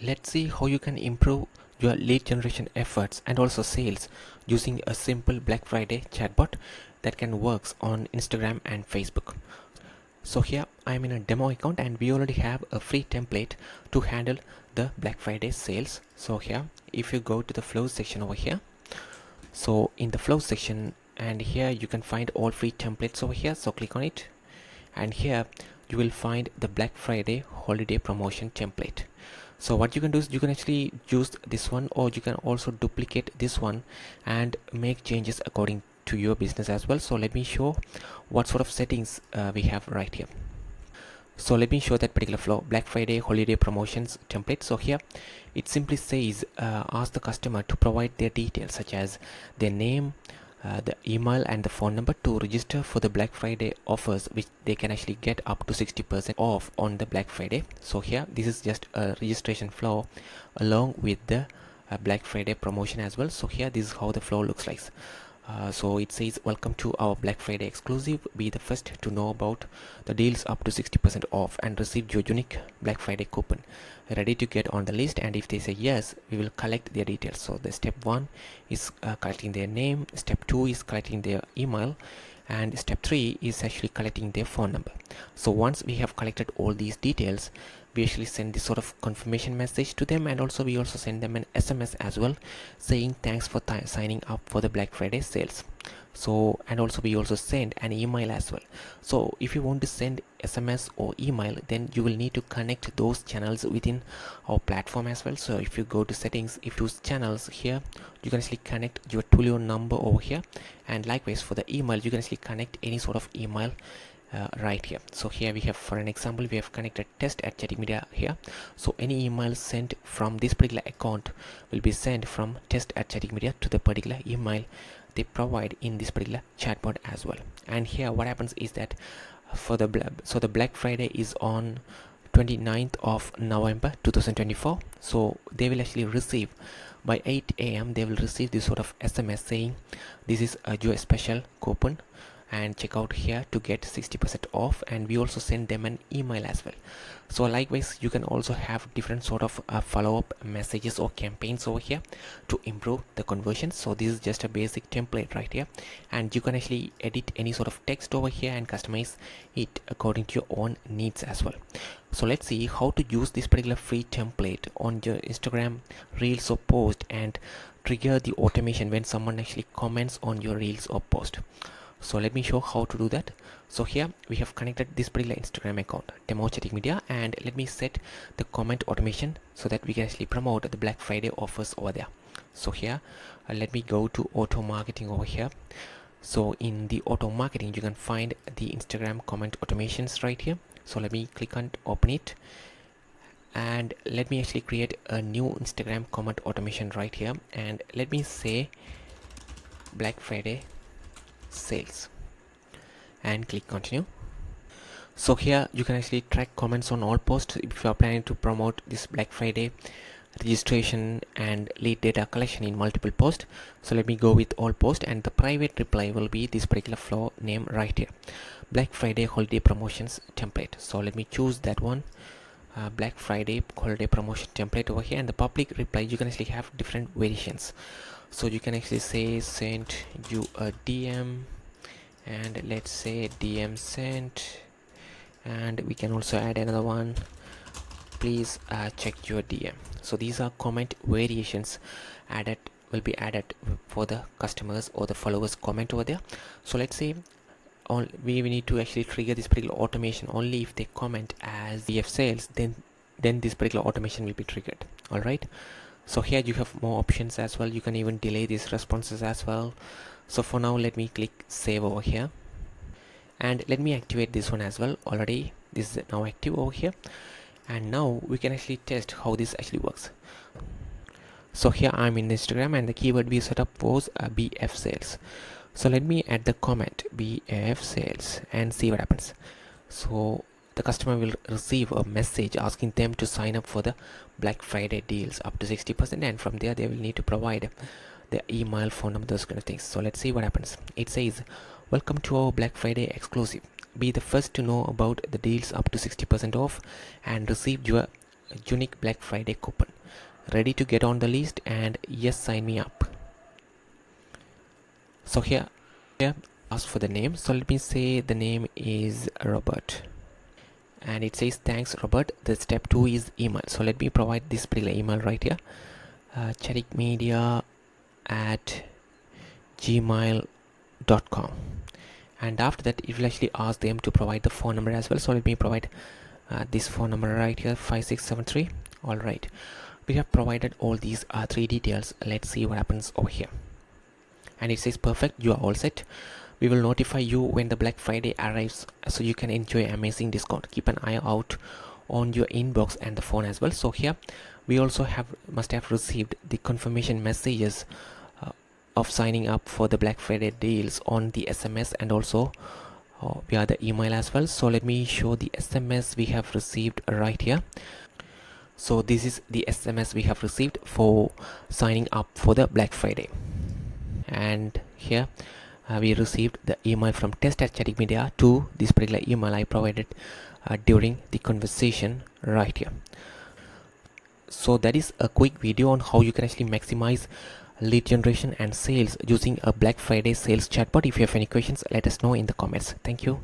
Let's see how you can improve your lead generation efforts and also sales using a simple Black Friday chatbot that can work on Instagram and Facebook. So here I'm in a demo account and we already have a free template to handle the Black Friday sales. So here if you go to the flow section over here, so in the flow section, and here you can find all free templates over here, so click on it, and here you will find the Black Friday holiday promotion template. So what you can do is you can actually use this one, or you can also duplicate this one and make changes according to your business as well. So let me show what sort of settings we have right here. So let me show that particular flow, Black Friday holiday promotions template. So here it simply says ask the customer to provide their details such as their name, the email and the phone number to register for the Black Friday offers, which they can actually get up to 60% off on the Black Friday. So here this is just a registration flow along with the Black Friday promotion as well. So here this is how the flow looks like. So it says welcome to our Black Friday exclusive, be the first to know about the deals up to 60% off and receive your unique Black Friday coupon, ready to get on the list. And if they say yes, we will collect their details. So the step 1 is collecting their name, step 2 is collecting their email, and step 3 is actually collecting their phone number. So once we have collected all these details, we actually send this sort of confirmation message to them, and also we also send them an SMS as well saying thanks for signing up for the Black Friday sales. So and also we also send an email as well. So if you want to send SMS or email, then you will need to connect those channels within our platform as well. So if you go to settings, if you choose channels here, you can actually connect your Twilio number over here, and likewise for the email you can actually connect any sort of email right here. So here we have, for an example, we have connected test@chatmedia here. So any email sent from this particular account will be sent from test@chatmedia to the particular email they provide in this particular chatbot as well. And here what happens is that for the Black Friday is on 29th of November 2024. So they will actually receive by 8 a.m. they will receive this sort of SMS saying this is a your special coupon and check out here to get 60% off, and we also send them an email as well. So likewise you can also have different sort of follow-up messages or campaigns over here to improve the conversion. So this is just a basic template right here, and you can actually edit any sort of text over here and customize it according to your own needs as well. So let's see how to use this particular free template on your Instagram reels or post and trigger the automation when someone actually comments on your reels or post. So let me show how to do that. So here we have connected this particular Instagram account, demo chatting media, and let me set the comment automation so that we can actually promote the Black Friday offers over there. So here let me go to auto marketing over here. So in the auto marketing you can find the Instagram comment automations right here. So let me click on open it, and let me actually create a new Instagram comment automation right here, and let me say Black Friday sales and click continue. So here you can actually track comments on all posts if you are planning to promote this Black Friday registration and lead data collection in multiple posts. So let me go with all posts, and the private reply will be this particular flow name right here, Black Friday holiday promotions template. So let me choose that one, Black Friday holiday promotion template over here. And the public reply, you can actually have different variations. So you can actually say send you a DM, and let's say DM sent, and we can also add another one, please check your DM. So these are comment variations will be added for the customers or the followers comment over there. So let's say we need to actually trigger this particular automation only if they comment as BF sales, then this particular automation will be triggered. All right. So here you have more options as well. You can even delay these responses as well. So for now let me click save over here, and let me activate this one as well. Already this is now active over here, and now we can actually test how this actually works. So here I'm in Instagram, and the keyword we set up was BF sales. So let me add the comment BF sales and see what happens. So the customer will receive a message asking them to sign up for the Black Friday deals up to 60%, and from there they will need to provide the email, phone number, those kind of things. So let's see what happens. It says welcome to our Black Friday exclusive, be the first to know about the deals up to 60% off and receive your unique Black Friday coupon, ready to get on the list, and yes, sign me up. So here ask for the name. So let me say the name is Robert, and it says thanks Robert. The step 2 is email. So let me provide this particular email right here, chaticmedia@gmail.com, and after that it will actually ask them to provide the phone number as well. So let me provide this phone number right here, 5673. All right, we have provided all these three details. Let's see what happens over here. And it says perfect, you are all set. We will notify you when the Black Friday arrives so you can enjoy amazing discount. Keep an eye out on your inbox and the phone as well. So here we also must have received the confirmation messages of signing up for the Black Friday deals on the SMS and also via the email as well. So let me show the SMS we have received right here. So this is the SMS we have received for signing up for the Black Friday. And here we received the email from test@chaticmedia to this particular email I provided during the conversation right here. So that is a quick video on how you can actually maximize lead generation and sales using a Black Friday sales chatbot. If you have any questions, let us know in the comments. Thank you.